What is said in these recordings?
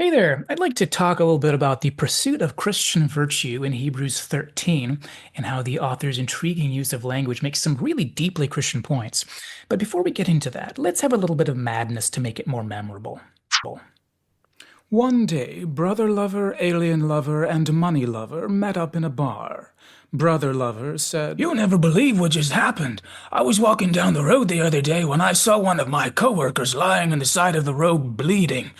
Hey there, I'd like to talk a little bit about the pursuit of Christian virtue in Hebrews 13 and how the author's intriguing use of language makes some really deeply Christian points. But before we get into that, let's have a little bit of madness to make it more memorable. One day, brother lover, alien lover, and money lover met up in a bar. Brother lover said, You'll never believe what just happened. I was walking down the road the other day when I saw one of my coworkers lying on the side of the road bleeding.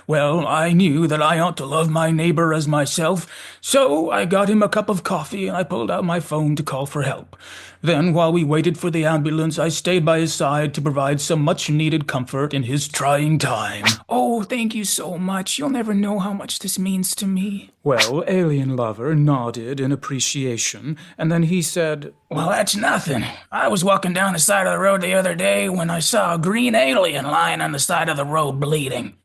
Well, I knew that I ought to love my neighbor as myself, so I got him a cup of coffee and I pulled out my phone to call for help. Then, while we waited for the ambulance, I stayed by his side to provide some much-needed comfort in his trying time. Oh, thank you so much. You'll never know how much this means to me. Well, alien lover nodded in appreciation, and then he said, Well, that's nothing. I was walking down the side of the road the other day when I saw a green alien lying on the side of the road bleeding.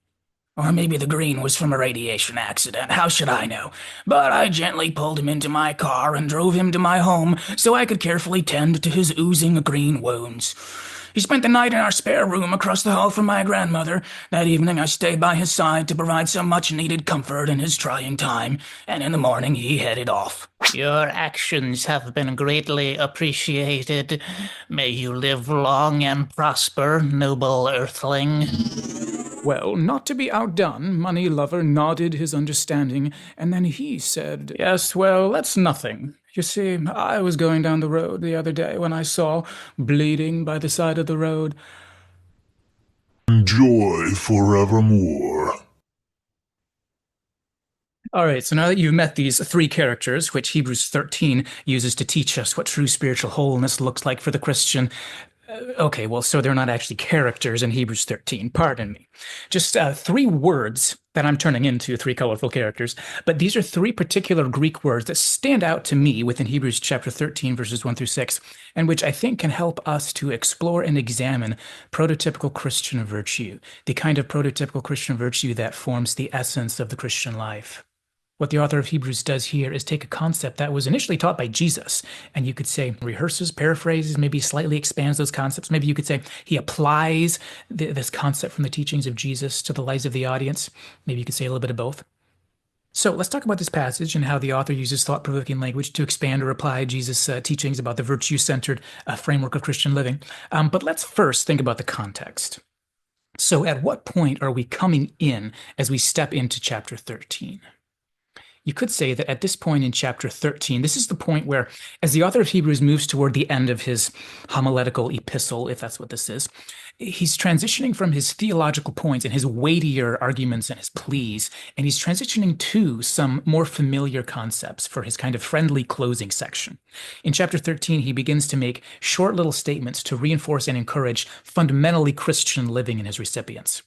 Or maybe the green was from a radiation accident, how should I know? But I gently pulled him into my car and drove him to my home so I could carefully tend to his oozing green wounds. He spent the night in our spare room across the hall from my grandmother. That evening I stayed by his side to provide some much-needed comfort in his trying time, and in the morning he headed off. Your actions have been greatly appreciated. May you live long and prosper, noble earthling. well, not to be outdone, money lover nodded his understanding, and then he said, Yes, well, that's nothing. You see, I was going down the road the other day when I saw, bleeding by the side of the road, Joy forevermore. All right, so now that you've met these three characters, which Hebrews 13 uses to teach us what true spiritual wholeness looks like for the Christian, okay, well, so they're not actually characters in Hebrews 13, pardon me. Just three words that I'm turning into three colorful characters, but these are three particular Greek words that stand out to me within Hebrews chapter 13, verses 1 through 6, and which I think can help us to explore and examine prototypical Christian virtue, the kind of prototypical Christian virtue that forms the essence of the Christian life. What the author of Hebrews does here is take a concept that was initially taught by Jesus, and you could say rehearses, paraphrases, maybe slightly expands those concepts. Maybe you could say he applies this concept from the teachings of Jesus to the lives of the audience. Maybe you could say a little bit of both. So let's talk about this passage and how the author uses thought-provoking language to expand or apply Jesus' teachings about the virtue-centered framework of Christian living. But let's first think about the context. So at what point are we coming in as we step into chapter 13? You could say that at this point in chapter 13, this is the point where, as the author of Hebrews moves toward the end of his homiletical epistle, if that's what this is, he's transitioning from his theological points and his weightier arguments and his pleas, and he's transitioning to some more familiar concepts for his kind of friendly closing section. In chapter 13, he begins to make short little statements to reinforce and encourage fundamentally Christian living in his recipients.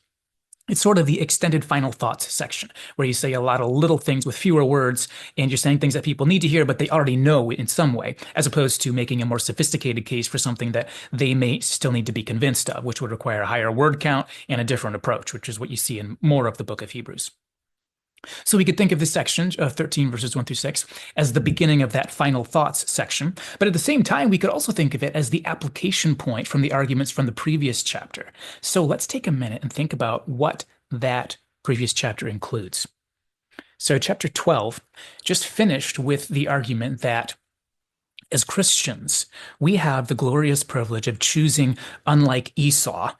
It's sort of the extended final thoughts section, where you say a lot of little things with fewer words, and you're saying things that people need to hear, but they already know in some way, as opposed to making a more sophisticated case for something that they may still need to be convinced of, which would require a higher word count and a different approach, which is what you see in more of the book of Hebrews. So we could think of this section, 13 verses 1 through 6, as the beginning of that final thoughts section. But at the same time, we could also think of it as the application point from the arguments from the previous chapter. So let's take a minute and think about what that previous chapter includes. So chapter 12 just finished with the argument that as Christians, we have the glorious privilege of choosing, unlike Esau,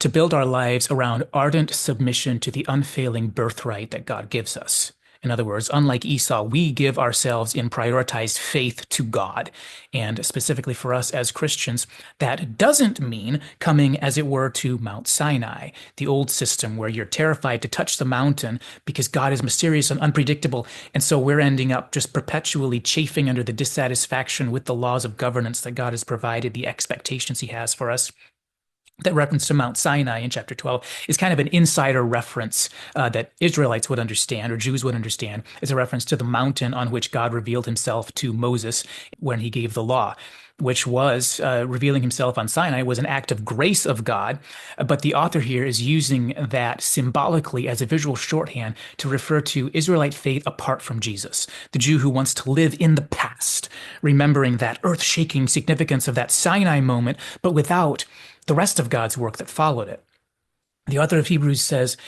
to build our lives around ardent submission to the unfailing birthright that God gives us. In other words, unlike Esau, we give ourselves in prioritized faith to God. And specifically for us as Christians, that doesn't mean coming, as it were, to Mount Sinai, the old system where you're terrified to touch the mountain because God is mysterious and unpredictable. And so we're ending up just perpetually chafing under the dissatisfaction with the laws of governance that God has provided, the expectations he has for us. That reference to Mount Sinai in chapter 12 is kind of an insider reference that Israelites would understand or Jews would understand. It's a reference to the mountain on which God revealed himself to Moses when he gave the law, which was revealing himself on Sinai was an act of grace of God. But the author here is using that symbolically as a visual shorthand to refer to Israelite faith apart from Jesus, the Jew who wants to live in the past, remembering that earth-shaking significance of that Sinai moment, but without the rest of God's work that followed it. The author of Hebrews says,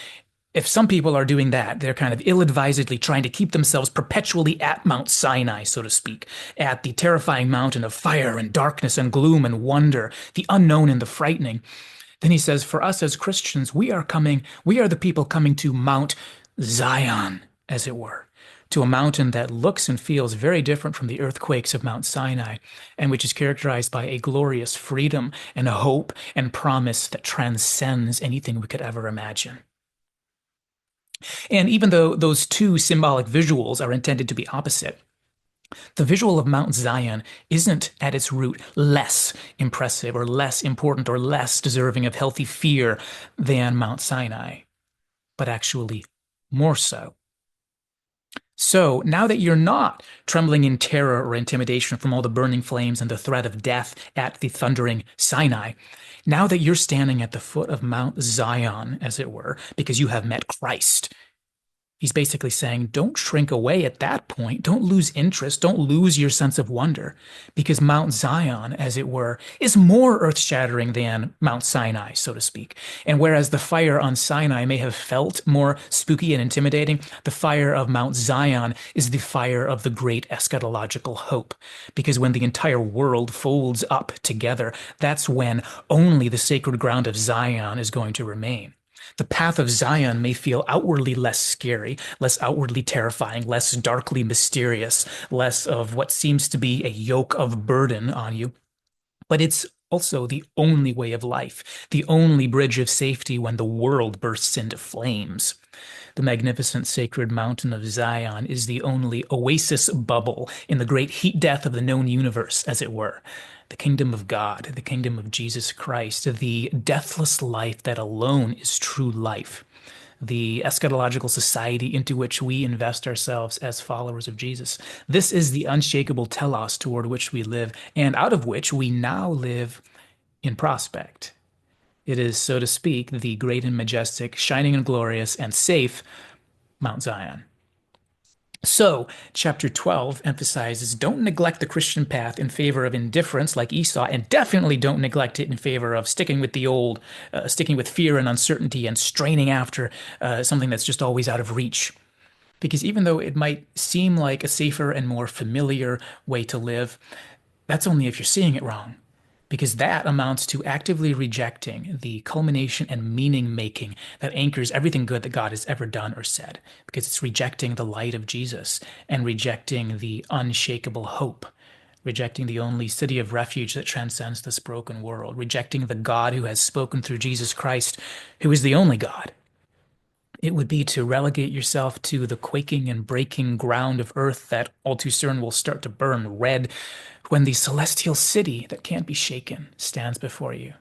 if some people are doing that, they're kind of ill-advisedly trying to keep themselves perpetually at Mount Sinai, so to speak, at the terrifying mountain of fire and darkness and gloom and wonder, the unknown and the frightening. Then he says, for us as Christians, we are the people coming to Mount Zion, as it were, to a mountain that looks and feels very different from the earthquakes of Mount Sinai, and which is characterized by a glorious freedom and a hope and promise that transcends anything we could ever imagine. And even though those two symbolic visuals are intended to be opposite, the visual of Mount Zion isn't at its root less impressive or less important or less deserving of healthy fear than Mount Sinai, but actually more so. So now that you're not trembling in terror or intimidation from all the burning flames and the threat of death at the thundering Sinai, now that you're standing at the foot of Mount Zion, as it were, because you have met Christ, he's basically saying, don't shrink away at that point. Don't lose interest. Don't lose your sense of wonder, because Mount Zion, as it were, is more earth-shattering than Mount Sinai, so to speak. And whereas the fire on Sinai may have felt more spooky and intimidating, the fire of Mount Zion is the fire of the great eschatological hope. Because when the entire world folds up together, that's when only the sacred ground of Zion is going to remain. The path of Zion may feel outwardly less scary, less outwardly terrifying, less darkly mysterious, less of what seems to be a yoke of burden on you. But it's also the only way of life, the only bridge of safety when the world bursts into flames. The magnificent sacred mountain of Zion is the only oasis bubble in the great heat death of the known universe, as it were. The kingdom of God, the kingdom of Jesus Christ, the deathless life that alone is true life, the eschatological society into which we invest ourselves as followers of Jesus. This is the unshakable telos toward which we live, and out of which we now live in prospect. It is, so to speak, the great and majestic, shining and glorious and safe Mount Zion. So, chapter 12 emphasizes don't neglect the Christian path in favor of indifference like Esau, and definitely don't neglect it in favor of sticking with the old, sticking with fear and uncertainty and straining after something that's just always out of reach. Because even though it might seem like a safer and more familiar way to live, that's only if you're seeing it wrong. Because that amounts to actively rejecting the culmination and meaning making that anchors everything good that God has ever done or said. Because it's rejecting the light of Jesus and rejecting the unshakable hope, rejecting the only city of refuge that transcends this broken world, rejecting the God who has spoken through Jesus Christ, who is the only God. It would be to relegate yourself to the quaking and breaking ground of earth that all too soon will start to burn red when the celestial city that can't be shaken stands before you.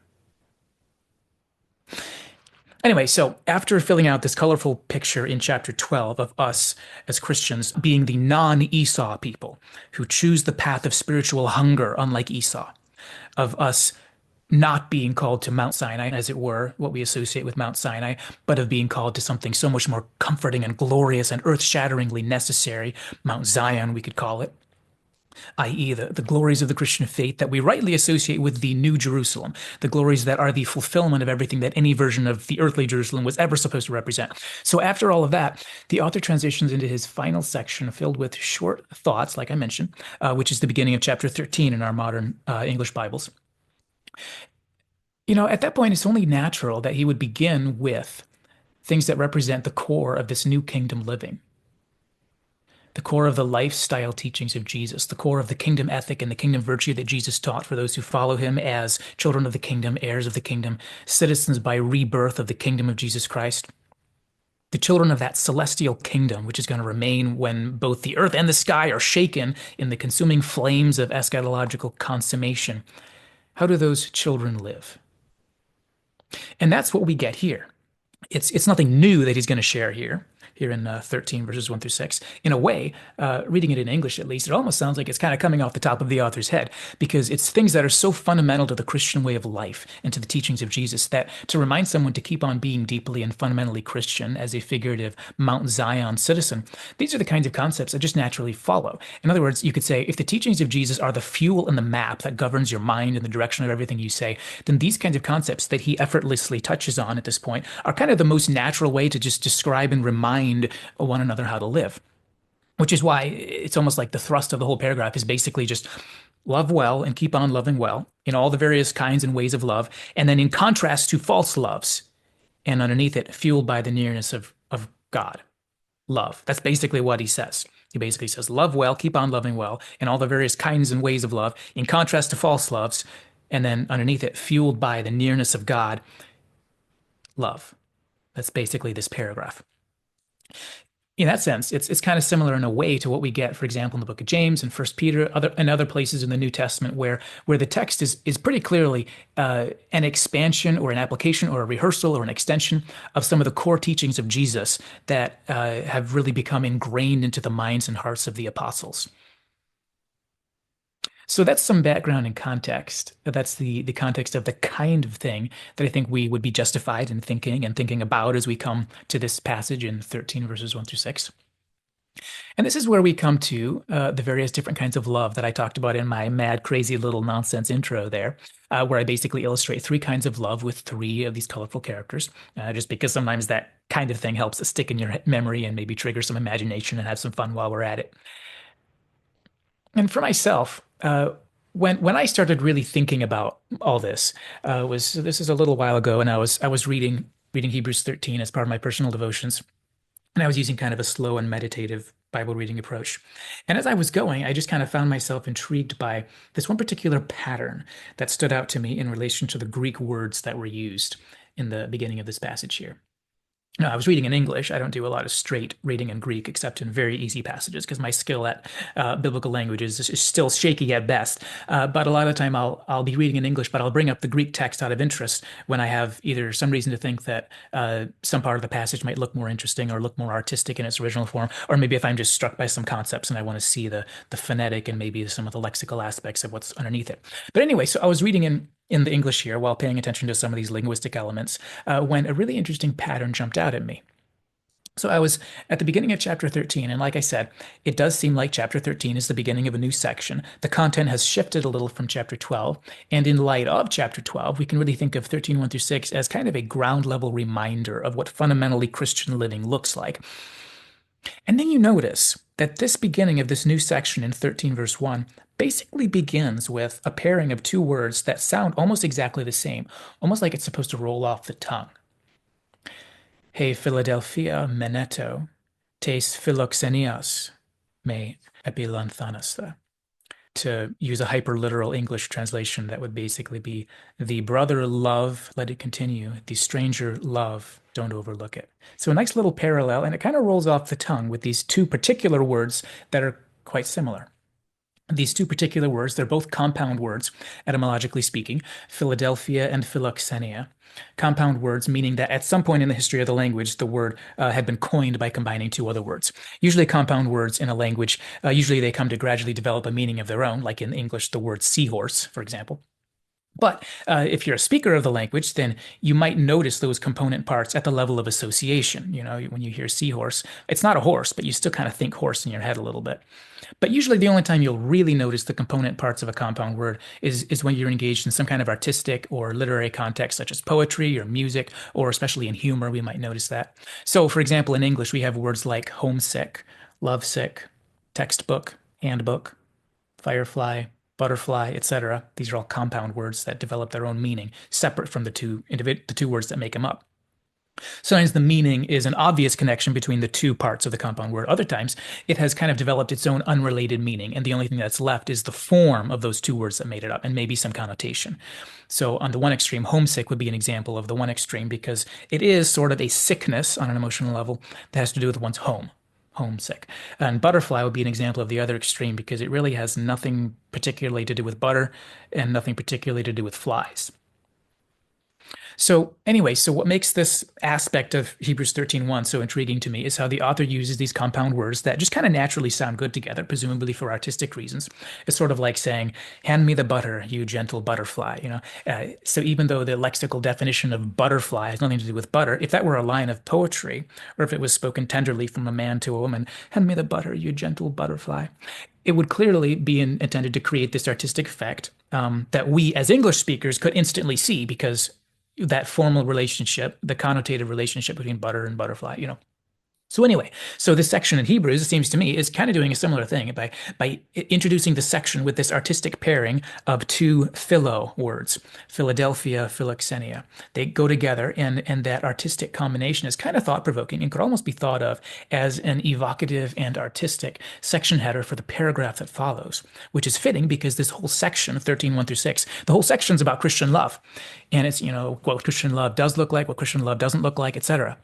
Anyway, so after filling out this colorful picture in chapter 12 of us as Christians being the non-Esau people who choose the path of spiritual hunger, unlike Esau, of us not being called to Mount Sinai, as it were, what we associate with Mount Sinai, but of being called to something so much more comforting and glorious and earth-shatteringly necessary, Mount Zion, we could call it, i.e. the glories of the Christian faith that we rightly associate with the New Jerusalem, the glories that are the fulfillment of everything that any version of the earthly Jerusalem was ever supposed to represent. So after all of that, the author transitions into his final section filled with short thoughts, like I mentioned, which is the beginning of chapter 13 in our modern English Bibles. You know, at that point, it's only natural that he would begin with things that represent the core of this new kingdom living, the core of the lifestyle teachings of Jesus, the core of the kingdom ethic and the kingdom virtue that Jesus taught for those who follow him as children of the kingdom, heirs of the kingdom, citizens by rebirth of the kingdom of Jesus Christ, the children of that celestial kingdom, which is going to remain when both the earth and the sky are shaken in the consuming flames of eschatological consummation. How do those children live? And that's what we get here. It's nothing new that he's going to share here. here in 13 verses 1 through 6. In a way, reading it in English at least, it almost sounds like it's kind of coming off the top of the author's head because it's things that are so fundamental to the Christian way of life and to the teachings of Jesus that to remind someone to keep on being deeply and fundamentally Christian as a figurative Mount Zion citizen, these are the kinds of concepts that just naturally follow. In other words, you could say if the teachings of Jesus are the fuel and the map that governs your mind and the direction of everything you say, then these kinds of concepts that he effortlessly touches on at this point are kind of the most natural way to just describe and remind one another how to live. Which is why it's almost like the thrust of the whole paragraph is basically just love well and keep on loving well in all the various kinds and ways of love. And then in contrast to false loves, and underneath it, fueled by the nearness of God. Love. That's basically what he says. He basically says, love well, keep on loving well in all the various kinds and ways of love, in contrast to false loves. And then underneath it, fueled by the nearness of God, love. That's basically this paragraph. In that sense, it's kind of similar in a way to what we get, for example, in the book of James and First Peter, and other places in the New Testament where the text is pretty clearly an expansion or an application or a rehearsal or an extension of some of the core teachings of Jesus that have really become ingrained into the minds and hearts of the apostles. So that's some background and context. That's the context of the kind of thing that I think we would be justified in thinking about as we come to this passage in 13 verses 1 through 6. And this is where we come to the various different kinds of love that I talked about in my mad, crazy little nonsense intro there, where I basically illustrate 3 kinds of love with 3 of these colorful characters, just because sometimes that kind of thing helps it stick in your memory and maybe trigger some imagination and have some fun while we're at it. And for myself, when I started really thinking about all this, this is a little while ago, and I was reading Hebrews 13 as part of my personal devotions, and I was using kind of a slow and meditative Bible reading approach. And as I was going, I just kind of found myself intrigued by this one particular pattern that stood out to me in relation to the Greek words that were used in the beginning of this passage here. Now, I was reading in English. I don't do a lot of straight reading in Greek, except in very easy passages, because my skill at biblical languages is still shaky at best. But a lot of the time, I'll be reading in English, but I'll bring up the Greek text out of interest when I have either some reason to think that some part of the passage might look more interesting or look more artistic in its original form, or maybe if I'm just struck by some concepts and I want to see the phonetic and maybe some of the lexical aspects of what's underneath it. But anyway, so I was reading in the English here while paying attention to some of these linguistic elements when a really interesting pattern jumped out at me. So I was at the beginning of chapter 13, and like I said, it does seem like chapter 13 is the beginning of a new section. The content has shifted a little from chapter 12, and in light of chapter 12, we can really think of 13, 1 through 6 as kind of a ground level reminder of what fundamentally Christian living looks like. And then you notice that this beginning of this new section in 13 verse 1 basically begins with a pairing of 2 words that sound almost exactly the same, almost like it's supposed to roll off the tongue. He Philadelphia meneto, tes philoxenias, me epilanthanasta. To use a hyperliteral English translation, that would basically be the brother love, let it continue. The stranger love, don't overlook it. So a nice little parallel, and it kind of rolls off the tongue with these 2 particular words that are quite similar. These 2 particular words, they're both compound words, etymologically speaking, Philadelphia and Philoxenia. Compound words meaning that at some point in the history of the language, the word had been coined by combining 2 other words. Usually compound words in a language, usually they come to gradually develop a meaning of their own, like in English, the word seahorse, for example. But if you're a speaker of the language, then you might notice those component parts at the level of association. You know, when you hear seahorse, it's not a horse, but you still kind of think horse in your head a little bit. But usually the only time you'll really notice the component parts of a compound word is when you're engaged in some kind of artistic or literary context, such as poetry or music, or especially in humor, we might notice that. So, for example, in English, we have words like homesick, lovesick, textbook, handbook, firefly, butterfly, etc. These are all compound words that develop their own meaning, separate from the two words that make them up. Sometimes the meaning is an obvious connection between the 2 parts of the compound word. Other times, it has kind of developed its own unrelated meaning, and the only thing that's left is the form of those 2 words that made it up, and maybe some connotation. So on the one extreme, homesick would be an example of the one extreme, because it is sort of a sickness on an emotional level that has to do with one's home. Homesick. And butterfly would be an example of the other extreme because it really has nothing particularly to do with butter and nothing particularly to do with flies. So anyway, so what makes this aspect of Hebrews 13:1 so intriguing to me is how the author uses these compound words that just kind of naturally sound good together, presumably for artistic reasons. It's sort of like saying, "Hand me the butter, you gentle butterfly." So even though the lexical definition of butterfly has nothing to do with butter, if that were a line of poetry, or if it was spoken tenderly from a man to a woman, "Hand me the butter, you gentle butterfly," it would clearly be intended to create this artistic effect that we as English speakers could instantly see because that formal relationship, the connotative relationship between butter and butterfly. So anyway, so this section in Hebrews, it seems to me, is kind of doing a similar thing by introducing the section with this artistic pairing of two philo words, Philadelphia, Philoxenia. They go together, and that artistic combination is kind of thought-provoking and could almost be thought of as an evocative and artistic section header for the paragraph that follows, which is fitting because this whole section, 13:1 through 6, the whole section is about Christian love. And it's, what Christian love does look like, what Christian love doesn't look like, etc.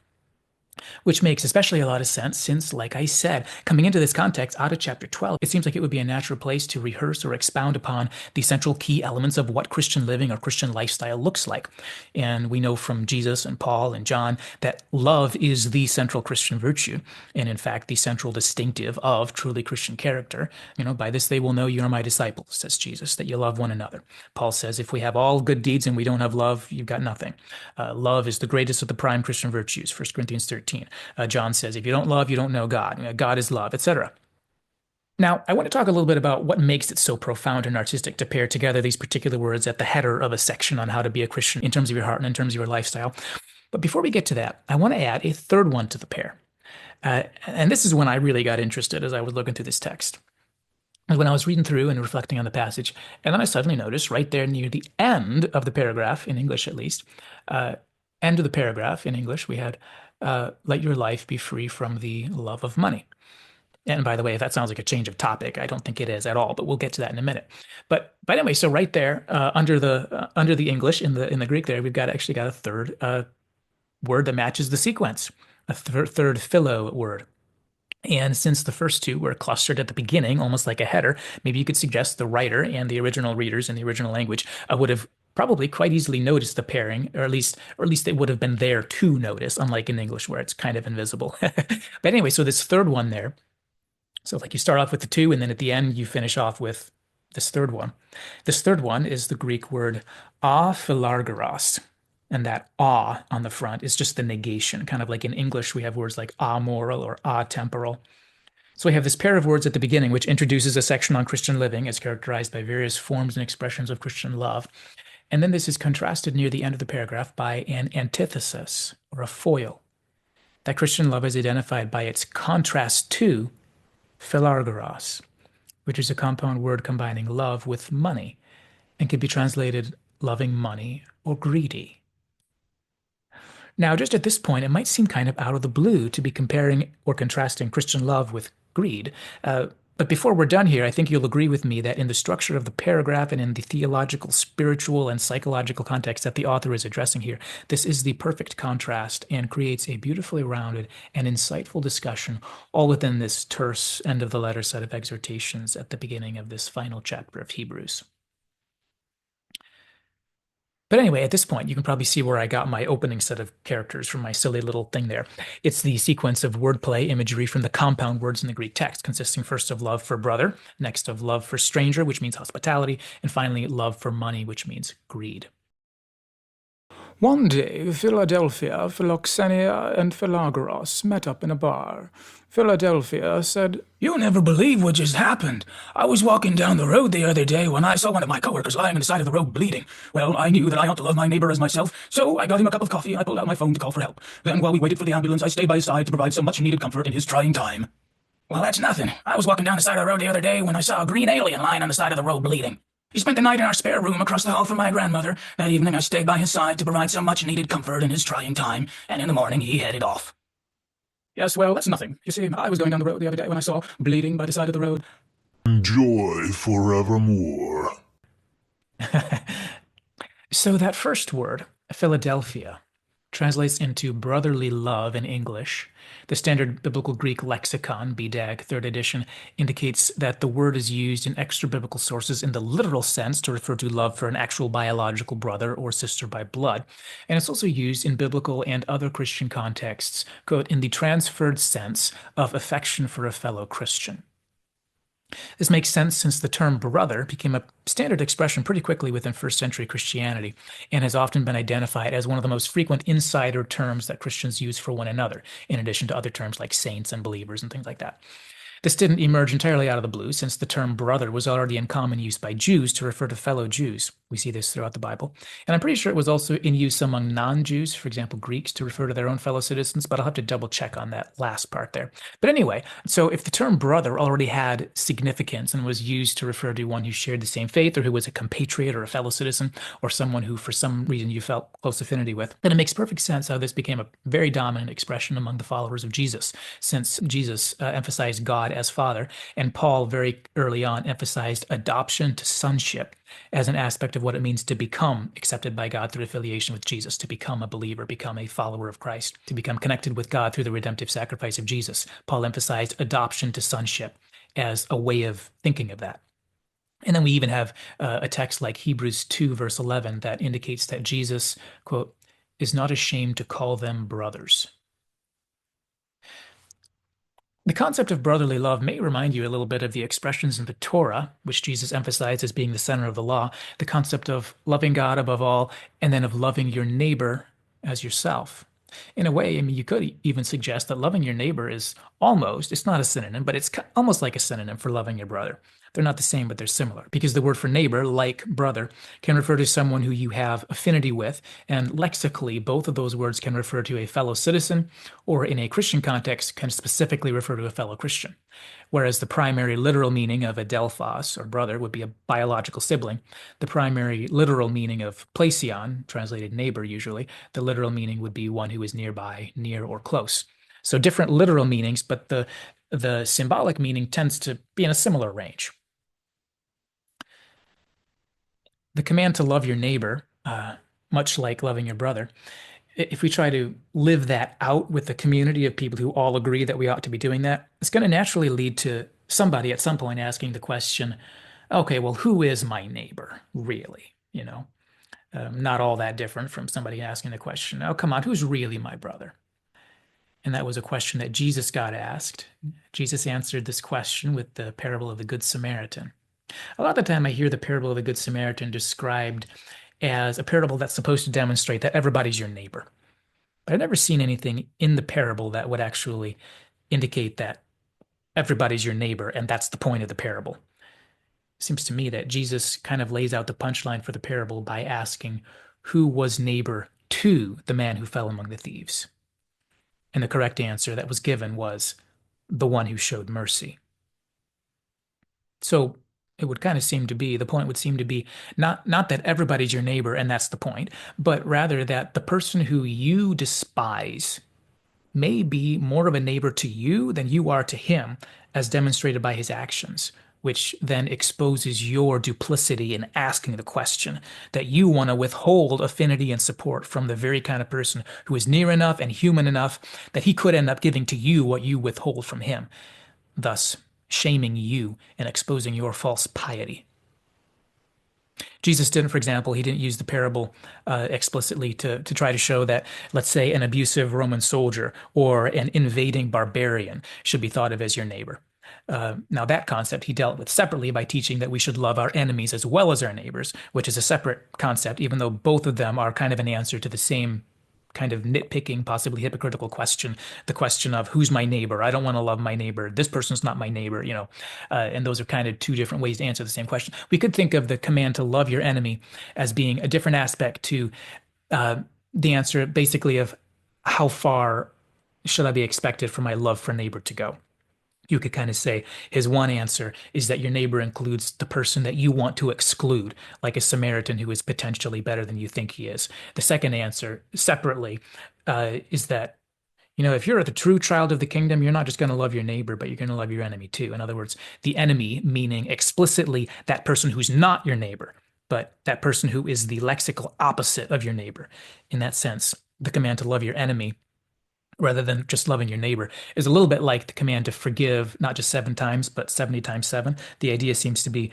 Which makes especially a lot of sense since, like I said, coming into this context out of chapter 12, it seems like it would be a natural place to rehearse or expound upon the central key elements of what Christian living or Christian lifestyle looks like. And we know from Jesus and Paul and John that love is the central Christian virtue, and in fact, the central distinctive of truly Christian character. By this they will know you are my disciples, says Jesus, that you love one another. Paul says, if we have all good deeds and we don't have love, you've got nothing. Love is the greatest of the prime Christian virtues, 1 Corinthians 13. John says, if you don't love, you don't know God. God is love, etc. Now, I want to talk a little bit about what makes it so profound and artistic to pair together these particular words at the header of a section on how to be a Christian in terms of your heart and in terms of your lifestyle. But before we get to that, I want to add a third one to the pair. And this is when I really got interested as I was looking through this text. When I was reading through and reflecting on the passage, and then I suddenly noticed right there near the end of the paragraph, in English at least, end of the paragraph in English, we had, let your life be free from the love of money. And by the way, if that sounds like a change of topic, I don't think it is at all, but we'll get to that in a minute. But anyway, so right there, under the English, in the Greek there, we've actually got a third word that matches the sequence, a third philo word. And since the first two were clustered at the beginning, almost like a header, maybe you could suggest the writer and the original readers in the original language would have probably quite easily noticed the pairing, or at least it would have been there to notice, unlike in English where it's kind of invisible. But anyway, so this third one there, so like you start off with the two, and then at the end you finish off with this third one. This third one is the Greek word philarguros. And that on the front is just the negation, kind of like in English we have words like amoral or atemporal. So we have this pair of words at the beginning, which introduces a section on Christian living as characterized by various forms and expressions of Christian love. And then this is contrasted near the end of the paragraph by an antithesis or a foil. That Christian love is identified by its contrast to Philarguros, which is a compound word combining love with money and can be translated loving money or greedy. Now, just at this point, it might seem kind of out of the blue to be comparing or contrasting Christian love with greed. But before we're done here, I think you'll agree with me that in the structure of the paragraph and in the theological, spiritual, and psychological context that the author is addressing here, this is the perfect contrast and creates a beautifully rounded and insightful discussion, all within this terse end of the letter set of exhortations at the beginning of this final chapter of Hebrews. But anyway, at this point, you can probably see where I got my opening set of characters from my silly little thing there. It's the sequence of wordplay imagery from the compound words in the Greek text, consisting first of love for brother, next of love for stranger, which means hospitality, and finally love for money, which means greed. One day, Philadelphia, Philoxenia, and Philarguros met up in a bar. Philadelphia said, "You'll never believe what just happened. I was walking down the road the other day when I saw one of my coworkers lying on the side of the road bleeding. Well, I knew that I ought to love my neighbor as myself, so I got him a cup of coffee and I pulled out my phone to call for help. Then while we waited for the ambulance, I stayed by his side to provide some much-needed comfort in his trying time." "Well, that's nothing. I was walking down the side of the road the other day when I saw a green alien lying on the side of the road bleeding. He spent the night in our spare room across the hall from my grandmother. That evening I stayed by his side to provide some much-needed comfort in his trying time, and in the morning he headed off." "Yes, well, that's nothing. You see, I was going down the road the other day when I saw bleeding by the side of the road." Joy forevermore. So that first word, Philadelphia, translates into brotherly love in English. The Standard Biblical Greek Lexicon, BDAG, 3rd edition, indicates that the word is used in extra biblical sources in the literal sense to refer to love for an actual biological brother or sister by blood. And it's also used in biblical and other Christian contexts, quote, in the transferred sense of affection for a fellow Christian. This makes sense since the term brother became a standard expression pretty quickly within first century Christianity and has often been identified as one of the most frequent insider terms that Christians use for one another, in addition to other terms like saints and believers and things like that. This didn't emerge entirely out of the blue, since the term brother was already in common use by Jews to refer to fellow Jews. We see this throughout the Bible. And I'm pretty sure it was also in use among non-Jews, for example, Greeks, to refer to their own fellow citizens, but I'll have to double check on that last part there. But anyway, so if the term brother already had significance and was used to refer to one who shared the same faith or who was a compatriot or a fellow citizen or someone who for some reason you felt close affinity with, then it makes perfect sense how this became a very dominant expression among the followers of Jesus, since Jesus emphasized God as Father, and Paul very early on emphasized adoption to sonship as an aspect of what it means to become accepted by God through affiliation with Jesus, to become a believer, become a follower of Christ, to become connected with God through the redemptive sacrifice of Jesus. Paul emphasized adoption to sonship as a way of thinking of that. And then we even have a text like Hebrews 2, verse 11, that indicates that Jesus, quote, is not ashamed to call them brothers. The concept of brotherly love may remind you a little bit of the expressions in the Torah, which Jesus emphasized as being the center of the law, the concept of loving God above all, and then of loving your neighbor as yourself. In a way, I mean, you could even suggest that loving your neighbor is almost, it's not a synonym, but it's almost like a synonym for loving your brother. They're not the same, but they're similar, because the word for neighbor, like brother, can refer to someone who you have affinity with, and lexically, both of those words can refer to a fellow citizen, or in a Christian context, can specifically refer to a fellow Christian. Whereas the primary literal meaning of adelphos, or brother, would be a biological sibling. The primary literal meaning of plesion, translated neighbor usually, the literal meaning would be one who is nearby, near, or close. So different literal meanings, but the symbolic meaning tends to be in a similar range. The command to love your neighbor, much like loving your brother, if we try to live that out with the community of people who all agree that we ought to be doing that, it's going to naturally lead to somebody at some point asking the question, okay, well, who is my neighbor, really? You know, not all that different from somebody asking the question, oh, come on, who's really my brother? And that was a question that Jesus got asked. Jesus answered this question with the parable of the Good Samaritan. A lot of the time I hear the parable of the Good Samaritan described as a parable that's supposed to demonstrate that everybody's your neighbor. But I've never seen anything in the parable that would actually indicate that everybody's your neighbor, and that's the point of the parable. It seems to me that Jesus kind of lays out the punchline for the parable by asking who was neighbor to the man who fell among the thieves. And the correct answer that was given was the one who showed mercy. So it would kind of seem to be, the point would seem to be not that everybody's your neighbor and that's the point, but rather that the person who you despise may be more of a neighbor to you than you are to him, as demonstrated by his actions, which then exposes your duplicity in asking the question, that you want to withhold affinity and support from the very kind of person who is near enough and human enough that he could end up giving to you what you withhold from him, thus shaming you and exposing your false piety. Jesus didn't, for example, he didn't use the parable explicitly to try to show that, let's say, an abusive Roman soldier or an invading barbarian should be thought of as your neighbor. Now, that concept he dealt with separately by teaching that we should love our enemies as well as our neighbors, which is a separate concept, even though both of them are kind of an answer to the same kind of nitpicking, possibly hypocritical question, the question of who's my neighbor? I don't want to love my neighbor. This person's not my neighbor, you know. And those are kind of two different ways to answer the same question. We could think of the command to love your enemy as being a different aspect to the answer basically of how far should I be expected for my love for neighbor to go? You could kind of say his one answer is that your neighbor includes the person that you want to exclude, like a Samaritan who is potentially better than you think he is. The second answer, separately, is that, you know, if you're the true child of the kingdom, you're not just going to love your neighbor, but you're going to love your enemy too. In other words, the enemy meaning explicitly that person who's not your neighbor, but that person who is the lexical opposite of your neighbor. In that sense, the command to love your enemy rather than just loving your neighbor is a little bit like the command to forgive not just 7 times, but 70 times 7. The idea seems to be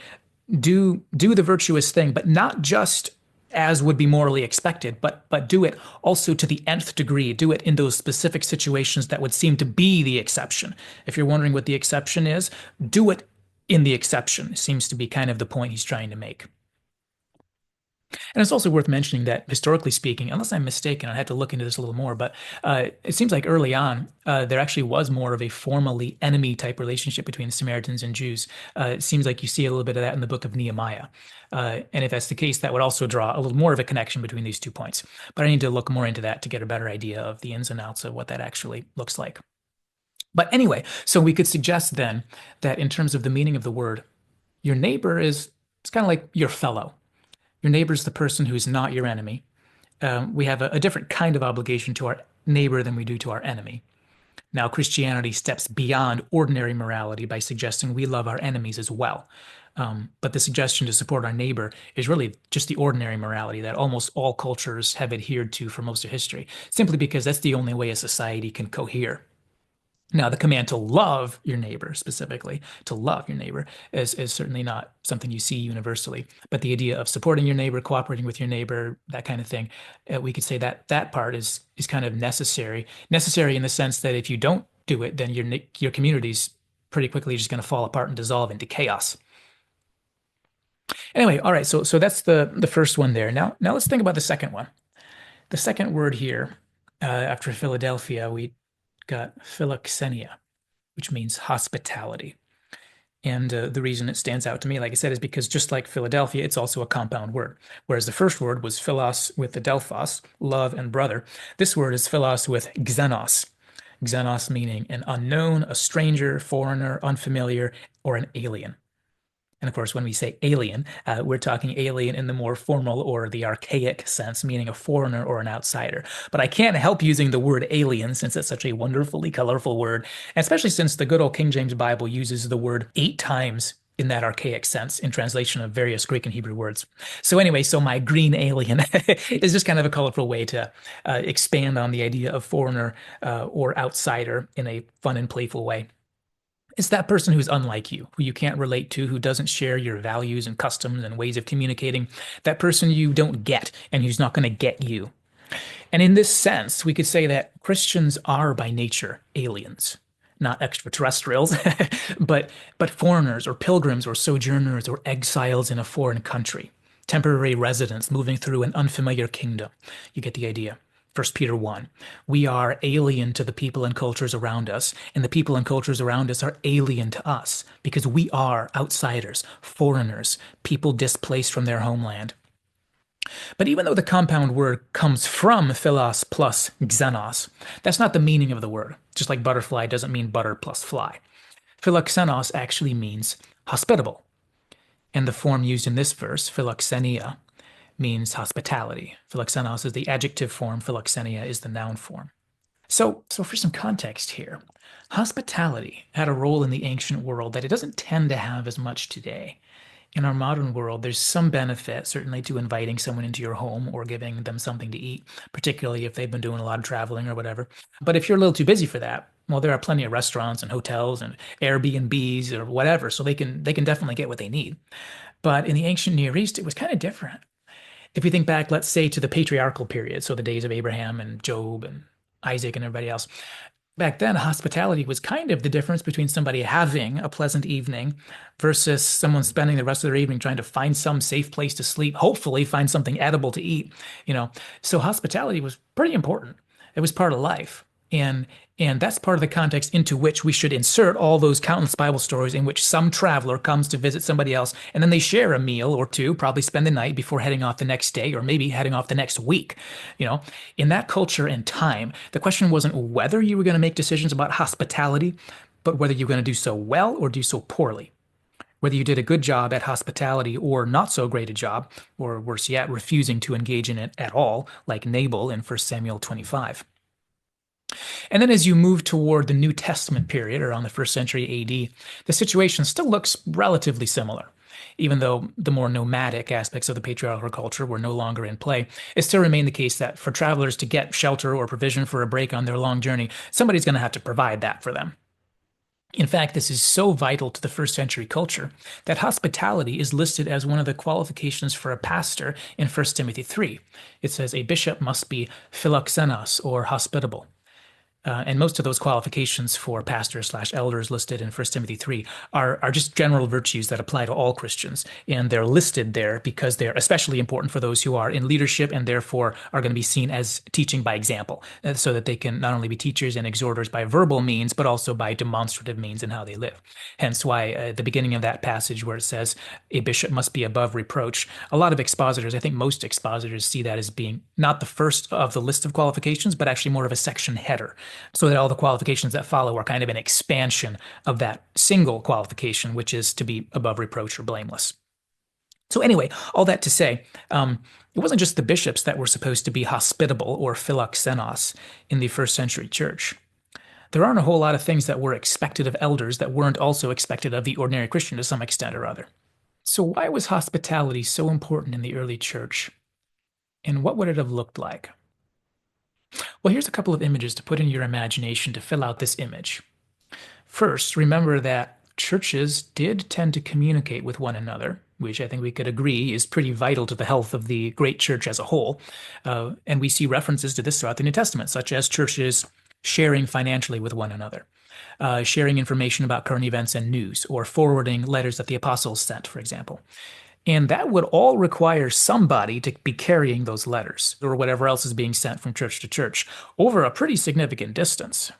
do the virtuous thing, but not just as would be morally expected, but do it also to the nth degree. Do it in those specific situations that would seem to be the exception. If you're wondering what the exception is, do it in the exception. It seems to be kind of the point he's trying to make. And it's also worth mentioning that historically speaking, unless I'm mistaken, I had to look into this a little more, but it seems like early on there actually was more of a formally enemy type relationship between the Samaritans and Jews. It seems like you see a little bit of that in the book of Nehemiah. And if that's the case, that would also draw a little more of a connection between these 2 points. But I need to look more into that to get a better idea of the ins and outs of what that actually looks like. But anyway, so we could suggest then that in terms of the meaning of the word, your neighbor it's kind of like your fellow. Your neighbor is the person who's not your enemy. We have a different kind of obligation to our neighbor than we do to our enemy. Now, Christianity steps beyond ordinary morality by suggesting we love our enemies as well. But the suggestion to support our neighbor is really just the ordinary morality that almost all cultures have adhered to for most of history, simply because that's the only way a society can cohere. Now, the command to love your neighbor, specifically, to love your neighbor, is certainly not something you see universally. But the idea of supporting your neighbor, cooperating with your neighbor, that kind of thing, we could say that that part is kind of necessary. Necessary in the sense that if you don't do it, then your community's pretty quickly just going to fall apart and dissolve into chaos. Anyway, all right, so that's the first one there. Now let's think about the second one. The second word here, after Philadelphia, we got Philoxenia, which means hospitality. And the reason it stands out to me, like I said, is because just like Philadelphia, it's also a compound word. Whereas the first word was philos with the delphos, love and brother. This word is philos with xenos. Xenos meaning an unknown, a stranger, foreigner, unfamiliar, or an alien. And of course, when we say alien, we're talking alien in the more formal or the archaic sense, meaning a foreigner or an outsider. But I can't help using the word alien since it's such a wonderfully colorful word, and especially since the good old King James Bible uses the word 8 times in that archaic sense in translation of various Greek and Hebrew words. So anyway, so my green alien is just kind of a colorful way to expand on the idea of foreigner or outsider in a fun and playful way. It's that person who's unlike you, who you can't relate to, who doesn't share your values and customs and ways of communicating, that person you don't get and who's not going to get you. And in this sense, we could say that Christians are by nature aliens, not extraterrestrials, but foreigners or pilgrims or sojourners or exiles in a foreign country, temporary residents moving through an unfamiliar kingdom. You get the idea. 1 Peter 1, we are alien to the people and cultures around us, and the people and cultures around us are alien to us because we are outsiders, foreigners, people displaced from their homeland. But even though the compound word comes from philos plus xenos, that's not the meaning of the word, just like butterfly doesn't mean butter plus fly. Philoxenos actually means hospitable, and the form used in this verse, philoxenia, means hospitality. Philoxenos is the adjective form, philoxenia is the noun form. So for some context here, hospitality had a role in the ancient world that it doesn't tend to have as much today. In our modern world, there's some benefit, certainly, to inviting someone into your home or giving them something to eat, particularly if they've been doing a lot of traveling or whatever. But if you're a little too busy for that, well, there are plenty of restaurants and hotels and Airbnbs or whatever, so they can definitely get what they need. But in the ancient Near East, it was kind of different. If we think back, let's say, to the patriarchal period, so the days of Abraham and Job and Isaac and everybody else, back then, hospitality was kind of the difference between somebody having a pleasant evening versus someone spending the rest of their evening trying to find some safe place to sleep, hopefully find something edible to eat, So hospitality was pretty important. It was part of life. And that's part of the context into which we should insert all those countless Bible stories in which some traveler comes to visit somebody else, and then they share a meal or two, probably spend the night before heading off the next day, or maybe heading off the next week. In that culture and time, the question wasn't whether you were going to make decisions about hospitality, but whether you were going to do so well or do so poorly. Whether you did a good job at hospitality or not so great a job, or worse yet, refusing to engage in it at all, like Nabal in 1 Samuel 25. And then as you move toward the New Testament period, around the 1st century AD, the situation still looks relatively similar. Even though the more nomadic aspects of the patriarchal culture were no longer in play, it still remained the case that for travelers to get shelter or provision for a break on their long journey, somebody's going to have to provide that for them. In fact, this is so vital to the first century culture that hospitality is listed as one of the qualifications for a pastor in 1 Timothy 3. It says a bishop must be philoxenos, or hospitable. And most of those qualifications for pastors slash elders listed in 1 Timothy 3 are just general virtues that apply to all Christians. And they're listed there because they're especially important for those who are in leadership and therefore are going to be seen as teaching by example, so that they can not only be teachers and exhorters by verbal means, but also by demonstrative means in how they live. Hence why at the beginning of that passage where it says a bishop must be above reproach, a lot of expositors, I think most expositors, see that as being not the first of the list of qualifications, but actually more of a section header, so that all the qualifications that follow are kind of an expansion of that single qualification, which is to be above reproach or blameless. So anyway, all that to say, it wasn't just the bishops that were supposed to be hospitable or philoxenos in the first century church. There aren't a whole lot of things that were expected of elders that weren't also expected of the ordinary Christian to some extent or other. So why was hospitality so important in the early church? And what would it have looked like? Well, here's a couple of images to put in your imagination to fill out this image. First, remember that churches did tend to communicate with one another, which I think we could agree is pretty vital to the health of the great church as a whole. And we see references to this throughout the New Testament, such as churches sharing financially with one another, sharing information about current events and news, or forwarding letters that the apostles sent, for example. And that would all require somebody to be carrying those letters or whatever else is being sent from church to church over a pretty significant distance.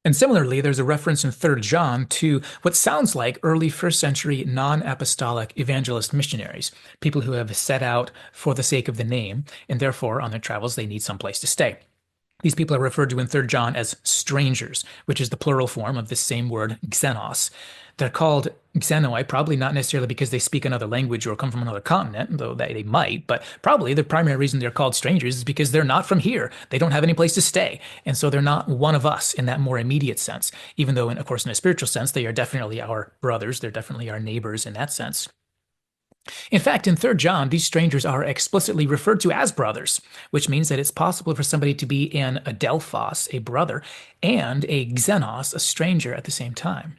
And similarly, there's a reference in 3 John to what sounds like early first century non-apostolic evangelist missionaries, people who have set out for the sake of the name, and therefore on their travels they need some place to stay. These people are referred to in 3 John as strangers, which is the plural form of this same word, xenos. They're called xenoi, probably not necessarily because they speak another language or come from another continent, though they might, but probably the primary reason they're called strangers is because they're not from here. They don't have any place to stay, and so they're not one of us in that more immediate sense, even though, of course, in a spiritual sense, they are definitely our brothers. They're definitely our neighbors in that sense. In fact, in 3 John, these strangers are explicitly referred to as brothers, which means that it's possible for somebody to be an adelphos, a brother, and a xenos, a stranger, at the same time.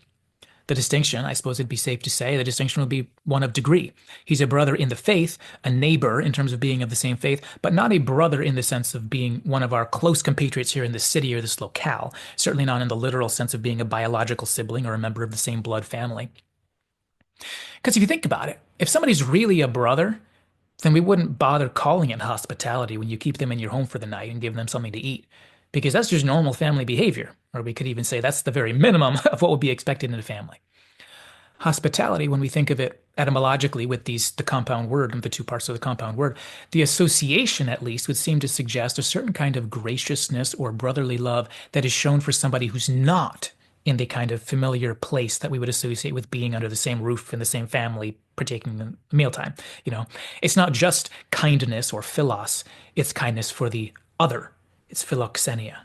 The distinction, I suppose it'd be safe to say, the distinction would be one of degree. He's a brother in the faith, a neighbor in terms of being of the same faith, but not a brother in the sense of being one of our close compatriots here in this city or this locale, certainly not in the literal sense of being a biological sibling or a member of the same blood family. Because if you think about it, if somebody's really a brother, then we wouldn't bother calling it hospitality when you keep them in your home for the night and give them something to eat, because that's just normal family behavior. Or we could even say that's the very minimum of what would be expected in a family. Hospitality, when we think of it etymologically with the compound word and the two parts of the compound word, the association at least would seem to suggest a certain kind of graciousness or brotherly love that is shown for somebody who's not in the kind of familiar place that we would associate with being under the same roof in the same family, partaking in mealtime. It's not just kindness or philos, it's kindness for the other. It's philoxenia.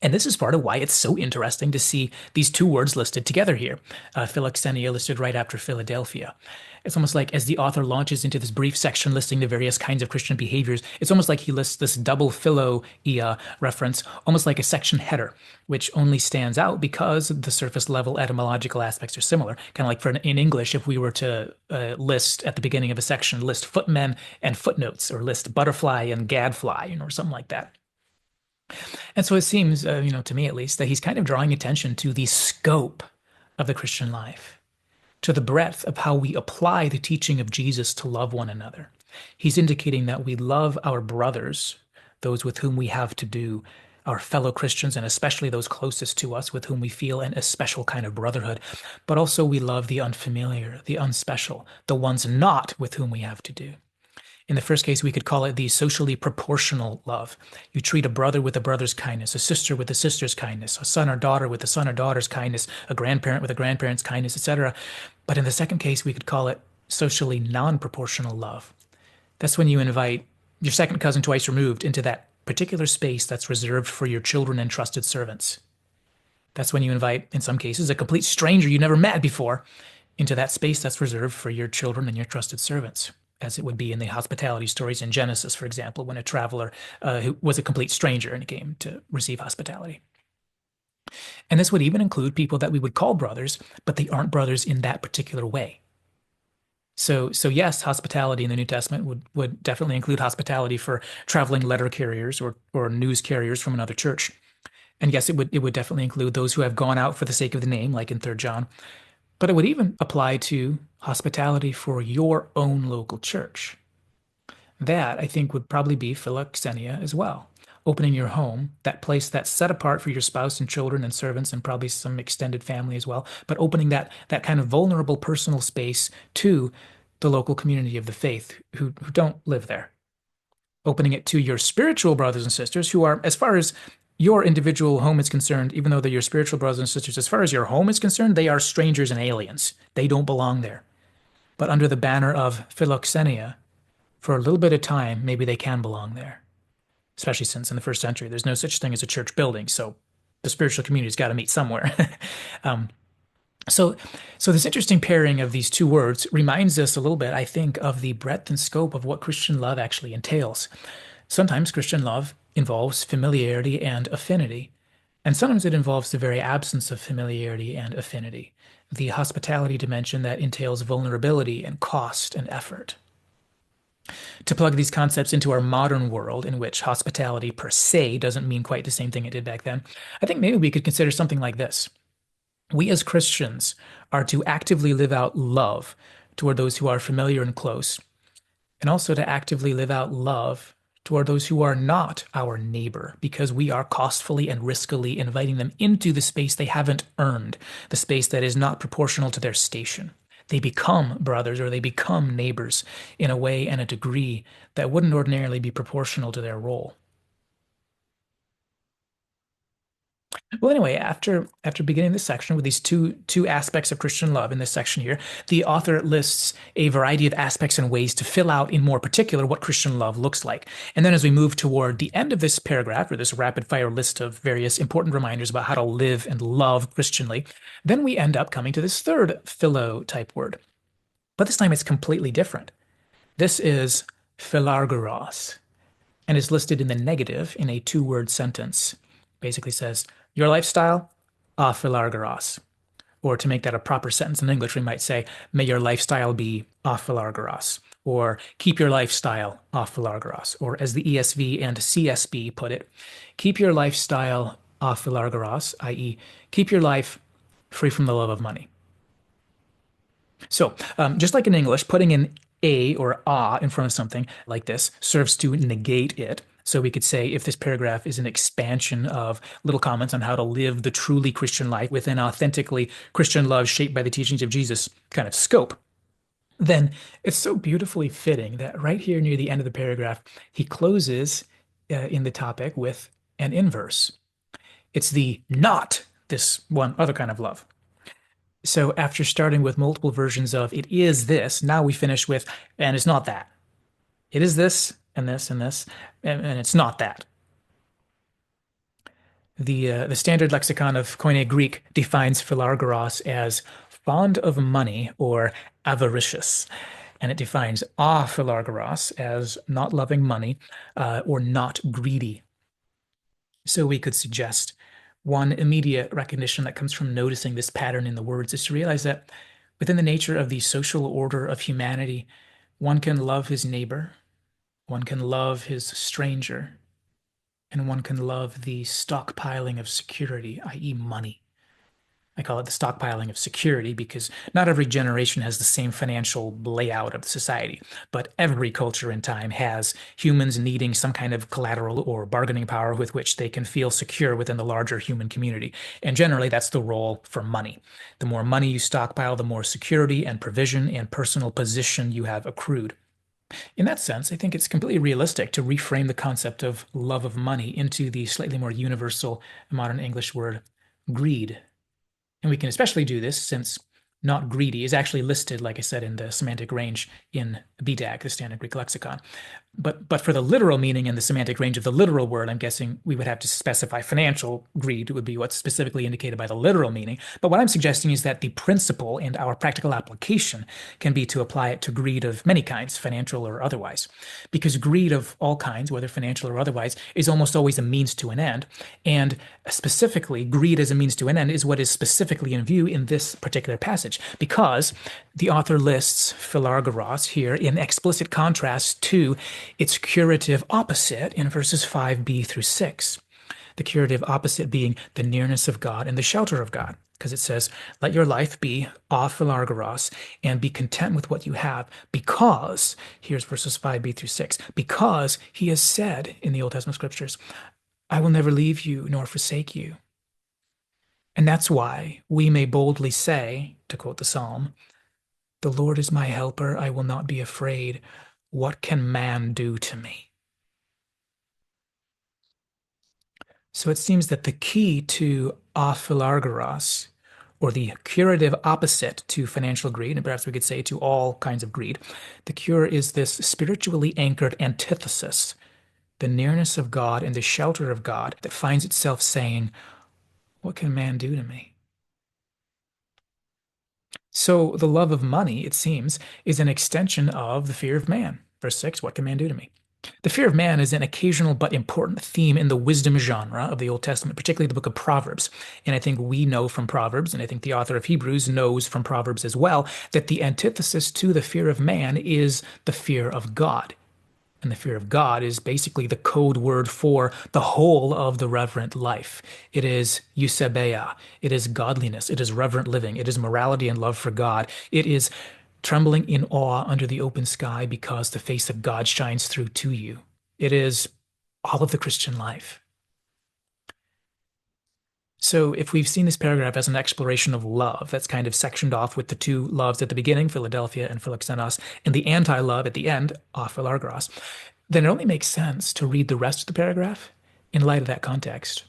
And this is part of why it's so interesting to see these two words listed together here. Philoxenia listed right after Philadelphia. It's almost like as the author launches into this brief section listing the various kinds of Christian behaviors, it's almost like he lists this double philoia reference, almost like a section header, which only stands out because the surface level etymological aspects are similar. Kind of like in English, if we were to list at the beginning of a section, list footmen and footnotes, or list butterfly and gadfly, or something like that. And so it seems, to me at least, that he's kind of drawing attention to the scope of the Christian life, to the breadth of how we apply the teaching of Jesus to love one another. He's indicating that we love our brothers, those with whom we have to do, our fellow Christians, and especially those closest to us with whom we feel a special kind of brotherhood. But also we love the unfamiliar, the unspecial, the ones not with whom we have to do. In the first case, we could call it the socially proportional love. You treat a brother with a brother's kindness, a sister with a sister's kindness, a son or daughter with a son or daughter's kindness, a grandparent with a grandparent's kindness, etc. But in the second case, we could call it socially non-proportional love. That's when you invite your second cousin twice removed into that particular space that's reserved for your children and trusted servants. That's when you invite, in some cases, a complete stranger you never met before into that space that's reserved for your children and your trusted servants, as it would be in the hospitality stories in Genesis, for example, when a traveler who was a complete stranger and came to receive hospitality. And this would even include people that we would call brothers, but they aren't brothers in that particular way. So yes, hospitality in the New Testament would definitely include hospitality for traveling letter carriers or news carriers from another church. And yes, it would definitely include those who have gone out for the sake of the name, like in 3 John. But it would even apply to hospitality for your own local church. That, I think, would probably be Philoxenia as well. Opening your home, that place that's set apart for your spouse and children and servants and probably some extended family as well, but opening that kind of vulnerable personal space to the local community of the faith who don't live there. Opening it to your spiritual brothers and sisters who are, as far as your individual home is concerned, even though they're your spiritual brothers and sisters, as far as your home is concerned, they are strangers and aliens. They don't belong there. But under the banner of Philoxenia, for a little bit of time, maybe they can belong there. Especially since in the first century, there's no such thing as a church building. So the spiritual community's got to meet somewhere. um, so this interesting pairing of these two words reminds us a little bit, I think, of the breadth and scope of what Christian love actually entails. Sometimes Christian love involves familiarity and affinity, and sometimes it involves the very absence of familiarity and affinity, the hospitality dimension that entails vulnerability and cost and effort. To plug these concepts into our modern world, in which hospitality per se doesn't mean quite the same thing it did back then, I think maybe we could consider something like this. We as Christians are to actively live out love toward those who are familiar and close, and also to actively live out love toward those who are not our neighbor, because we are costfully and riskily inviting them into the space they haven't earned, the space that is not proportional to their station. They become brothers or they become neighbors in a way and a degree that wouldn't ordinarily be proportional to their role. Well, anyway, after beginning this section with these two aspects of Christian love in this section here, the author lists a variety of aspects and ways to fill out in more particular what Christian love looks like. And then as we move toward the end of this paragraph, or this rapid fire list of various important reminders about how to live and love Christianly, then we end up coming to this third philo type word. But this time it's completely different. This is Philarguros, and is listed in the negative in a 2-word sentence. Basically says, your lifestyle, Philarguros. Or to make that a proper sentence in English, we might say, may your lifestyle be Philarguros. Or keep your lifestyle Philarguros. Or as the ESV and CSB put it, keep your lifestyle Philarguros, i.e., keep your life free from the love of money. So, just like in English, putting an a or in front of something like this serves to negate it. So we could say if this paragraph is an expansion of little comments on how to live the truly Christian life within authentically Christian love shaped by the teachings of Jesus kind of scope, then it's so beautifully fitting that right here near the end of the paragraph, he closes in the topic with an inverse. It's the not this one other kind of love. So after starting with multiple versions of it is this, now we finish with, and it's not that. It is this, and this, and this, and it's not that. The standard lexicon of Koine Greek defines Philarguros as fond of money or avaricious. And it defines Philarguros as not loving money or not greedy. So we could suggest one immediate recognition that comes from noticing this pattern in the words is to realize that within the nature of the social order of humanity, one can love his neighbor, one can love his stranger, and one can love the stockpiling of security, i.e., money. I call it the stockpiling of security because not every generation has the same financial layout of the society, but every culture in time has humans needing some kind of collateral or bargaining power with which they can feel secure within the larger human community. And generally, that's the role for money. The more money you stockpile, the more security and provision and personal position you have accrued. In that sense, I think it's completely realistic to reframe the concept of love of money into the slightly more universal modern English word greed. And we can especially do this since not greedy, is actually listed, like I said, in the semantic range in BDAG, the Standard Greek Lexicon. But for the literal meaning and the semantic range of the literal word, I'm guessing we would have to specify financial greed would be what's specifically indicated by the literal meaning. But what I'm suggesting is that the principle and our practical application can be to apply it to greed of many kinds, financial or otherwise. Because greed of all kinds, whether financial or otherwise, is almost always a means to an end. And specifically, greed as a means to an end is what is specifically in view in this particular passage, because the author lists Philarguria here in explicit contrast to its curative opposite in verses 5b through 6. The curative opposite being the nearness of God and the shelter of God, because it says, let your life be philarguros and be content with what you have, because, here's verses 5b through 6, because he has said in the Old Testament scriptures, I will never leave you nor forsake you. And that's why we may boldly say, to quote the psalm, the Lord is my helper, I will not be afraid. What can man do to me? So it seems that the key to aphilarguros, or the curative opposite to financial greed, and perhaps we could say to all kinds of greed, the cure is this spiritually anchored antithesis, the nearness of God and the shelter of God that finds itself saying, what can man do to me? So the love of money, it seems, is an extension of the fear of man. Verse 6, what can man do to me? The fear of man is an occasional but important theme in the wisdom genre of the Old Testament, particularly the book of Proverbs. And I think we know from Proverbs, and I think the author of Hebrews knows from Proverbs as well, that the antithesis to the fear of man is the fear of God. And the fear of God is basically the code word for the whole of the reverent life. It is eusebeia. It is godliness. It is reverent living. It is morality and love for God. It is trembling in awe under the open sky because the face of God shines through to you. It is all of the Christian life. So if we've seen this paragraph as an exploration of love, that's kind of sectioned off with the two loves at the beginning, Philadelphia and Philoxenos, and the anti-love at the end, Philarguros, then it only makes sense to read the rest of the paragraph in light of that context.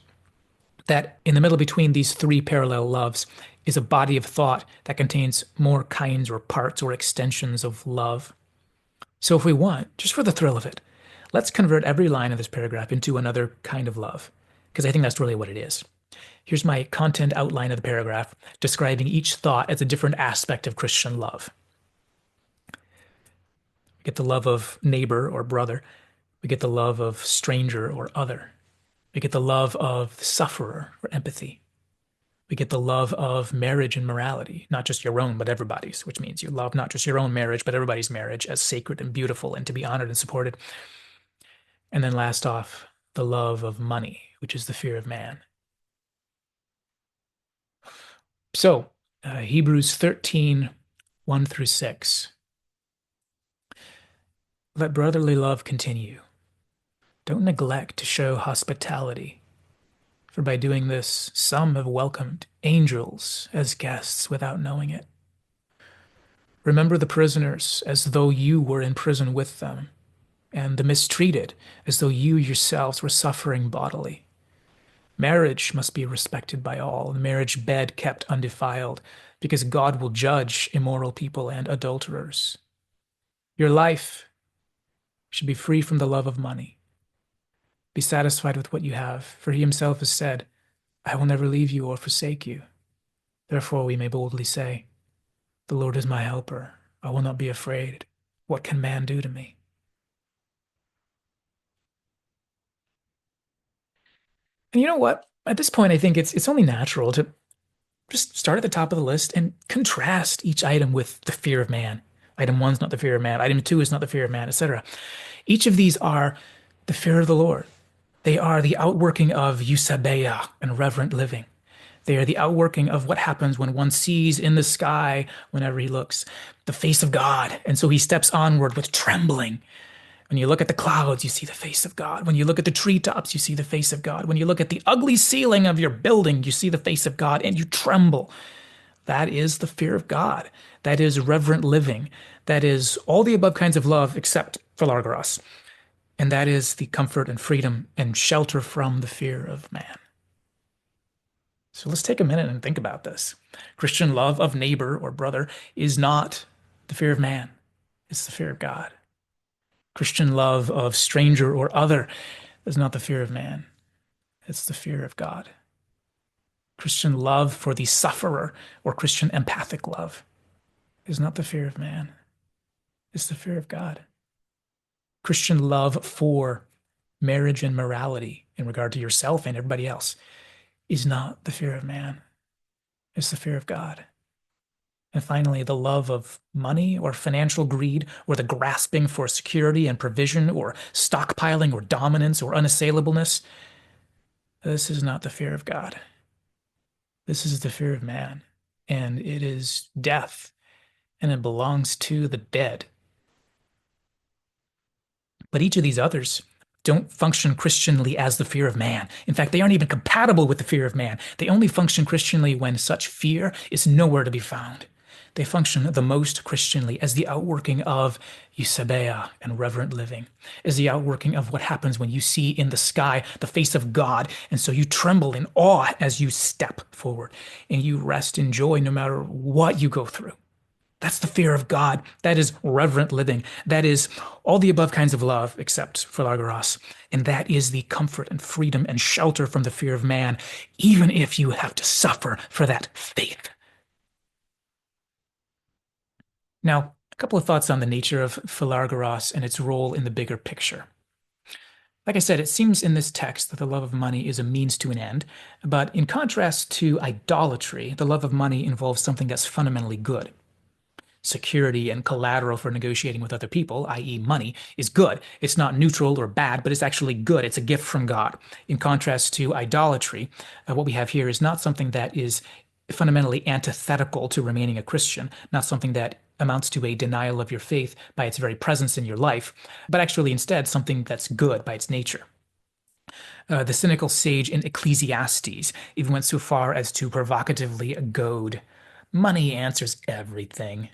That in the middle between these three parallel loves is a body of thought that contains more kinds or parts or extensions of love. So if we want, just for the thrill of it, let's convert every line of this paragraph into another kind of love, because I think that's really what it is. Here's my content outline of the paragraph, describing each thought as a different aspect of Christian love. We get the love of neighbor or brother. We get the love of stranger or other. We get the love of sufferer or empathy. We get the love of marriage and morality, not just your own, but everybody's, which means you love not just your own marriage, but everybody's marriage as sacred and beautiful and to be honored and supported. And then last off, the love of money, which is the fear of man. So, Hebrews 13, 1 through 6. Let brotherly love continue. Don't neglect to show hospitality, for by doing this, some have welcomed angels as guests without knowing it. Remember the prisoners as though you were in prison with them, and the mistreated as though you yourselves were suffering bodily. Marriage must be respected by all, the marriage bed kept undefiled, because God will judge immoral people and adulterers. Your life should be free from the love of money. Be satisfied with what you have, for he himself has said, I will never leave you or forsake you. Therefore we may boldly say, the Lord is my helper. I will not be afraid. What can man do to me? And you know what? At this point, I think it's only natural to just start at the top of the list and contrast each item with the fear of man. Item 1 is not the fear of man. Item 2 is not the fear of man, etc. Each of these are the fear of the Lord. They are the outworking of eusebeia and reverent living. They are the outworking of what happens when one sees in the sky, whenever he looks, the face of God. And so he steps onward with trembling. When you look at the clouds, you see the face of God. When you look at the treetops, you see the face of God. When you look at the ugly ceiling of your building, you see the face of God and you tremble. That is the fear of God. That is reverent living. That is all the above kinds of love except Philarguros. And that is the comfort and freedom and shelter from the fear of man. So let's take a minute and think about this. Christian love of neighbor or brother is not the fear of man, it's the fear of God. Christian love of stranger or other is not the fear of man, it's the fear of God. Christian love for the sufferer or Christian empathic love is not the fear of man, it's the fear of God. Christian love for marriage and morality in regard to yourself and everybody else is not the fear of man, it's the fear of God. And finally, the love of money or financial greed or the grasping for security and provision or stockpiling or dominance or unassailableness, this is not the fear of God. This is the fear of man, and it is death, and it belongs to the dead. But each of these others don't function Christianly as the fear of man. In fact, they aren't even compatible with the fear of man. They only function Christianly when such fear is nowhere to be found. They function the most Christianly as the outworking of eusebeia and reverent living, as the outworking of what happens when you see in the sky the face of God, and so you tremble in awe as you step forward, and you rest in joy no matter what you go through. That's the fear of God. That is reverent living. That is all the above kinds of love, except Philarguria. And that is the comfort and freedom and shelter from the fear of man, even if you have to suffer for that faith. Now, a couple of thoughts on the nature of Philarguria and its role in the bigger picture. Like I said, it seems in this text that the love of money is a means to an end, but in contrast to idolatry, the love of money involves something that's fundamentally good. Security and collateral for negotiating with other people, i.e., money, is good. It's not neutral or bad, but it's actually good. It's a gift from God. In contrast to idolatry, what we have here is not something that is fundamentally antithetical to remaining a Christian, not something that amounts to a denial of your faith by its very presence in your life, but actually instead something that's good by its nature. The cynical sage in Ecclesiastes even went so far as to provocatively goad, "Money answers everything."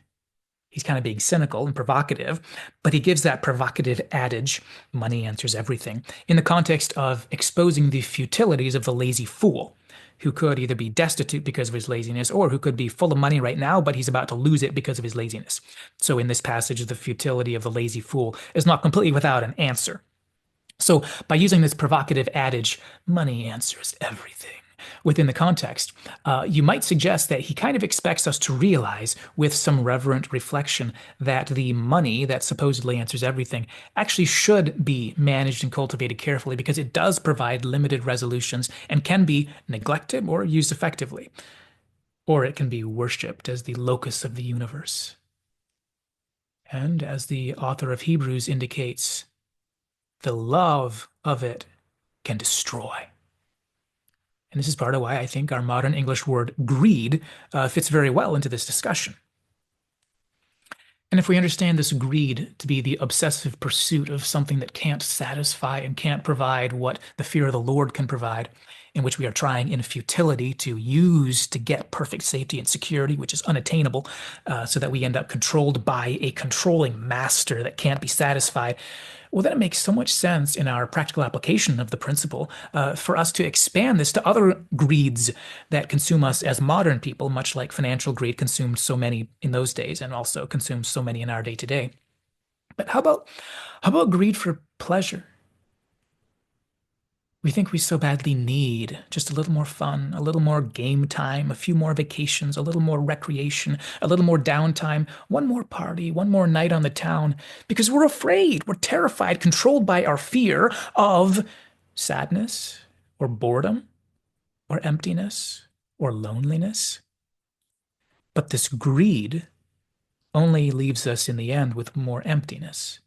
He's kind of being cynical and provocative, but he gives that provocative adage, "money answers everything," in the context of exposing the futilities of the lazy fool, who could either be destitute because of his laziness or who could be full of money right now, but he's about to lose it because of his laziness. So in this passage, the futility of the lazy fool is not completely without an answer. So by using this provocative adage, "money answers everything," within the context, you might suggest that he kind of expects us to realize with some reverent reflection that the money that supposedly answers everything actually should be managed and cultivated carefully because it does provide limited resolutions and can be neglected or used effectively. Or it can be worshipped as the locus of the universe. And as the author of Hebrews indicates, the love of it can destroy. And this is part of why I think our modern English word greed fits very well into this discussion. And if we understand this greed to be the obsessive pursuit of something that can't satisfy and can't provide what the fear of the Lord can provide, in which we are trying in futility to use to get perfect safety and security, which is unattainable, so that we end up controlled by a controlling master that can't be satisfied, well, then it makes so much sense in our practical application of the principle for us to expand this to other greeds that consume us as modern people, much like financial greed consumed so many in those days and also consumes so many in our day to day. But how about greed for pleasure? We think we so badly need just a little more fun, a little more game time, a few more vacations, a little more recreation, a little more downtime, one more party, one more night on the town, because we're afraid, we're terrified, controlled by our fear of sadness or boredom or emptiness or loneliness. But this greed only leaves us in the end with more emptiness.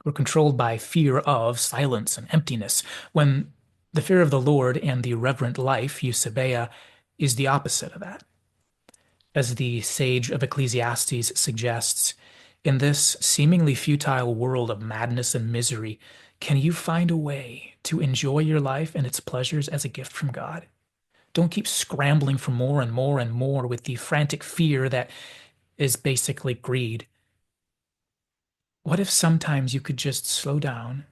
We're controlled by fear of silence and emptiness, when the fear of the Lord and the reverent life, eusebeia, is the opposite of that. As the sage of Ecclesiastes suggests, in this seemingly futile world of madness and misery, can you find a way to enjoy your life and its pleasures as a gift from God? Don't keep scrambling for more and more and more with the frantic fear that is basically greed. What if sometimes you could just slow down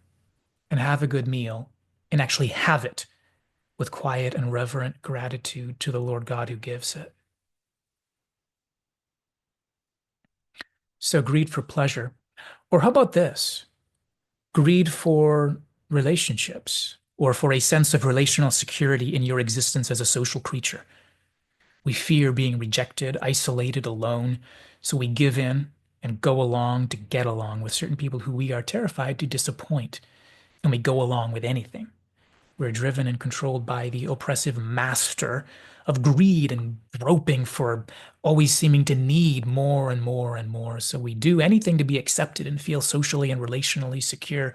and have a good meal and actually have it with quiet and reverent gratitude to the Lord God who gives it. So greed for pleasure. Or how about this? Greed for relationships or for a sense of relational security in your existence as a social creature. We fear being rejected, isolated, alone, so we give in and go along to get along with certain people who we are terrified to disappoint, and we go along with anything. We're driven and controlled by the oppressive master of greed and groping for always seeming to need more and more and more. So we do anything to be accepted and feel socially and relationally secure,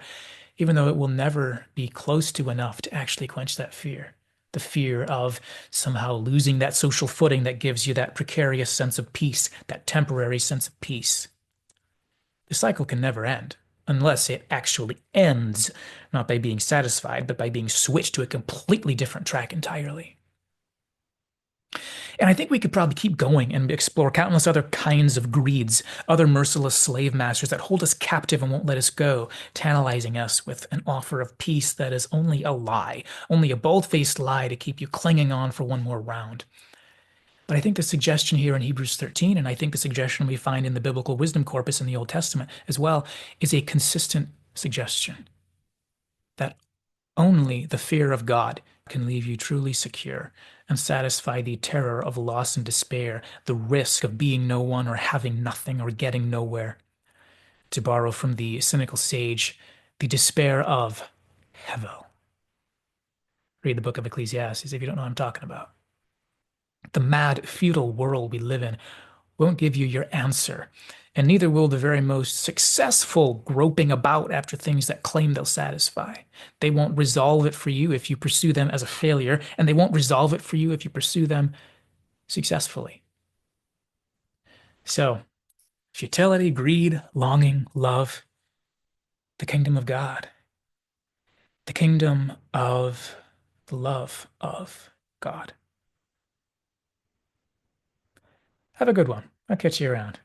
even though it will never be close to enough to actually quench that fear. The fear of somehow losing that social footing that gives you that precarious sense of peace, that temporary sense of peace. The cycle can never end unless it actually ends, not by being satisfied, but by being switched to a completely different track entirely. And I think we could probably keep going and explore countless other kinds of greeds, other merciless slave masters that hold us captive and won't let us go, tantalizing us with an offer of peace that is only a lie, only a bold-faced lie to keep you clinging on for one more round. But I think the suggestion here in Hebrews 13, and I think the suggestion we find in the biblical wisdom corpus in the Old Testament as well, is a consistent suggestion that only the fear of God can leave you truly secure and satisfy the terror of loss and despair, the risk of being no one or having nothing or getting nowhere. To borrow from the cynical sage, the despair of Hevel. Read the book of Ecclesiastes if you don't know what I'm talking about. The mad, futile world we live in won't give you your answer, and neither will the very most successful groping about after things that claim they'll satisfy. They won't resolve it for you if you pursue them as a failure, and they won't resolve it for you if you pursue them successfully. So, futility, greed, longing, love, the kingdom of God, the kingdom of the love of God. Have a good one. I'll catch you around.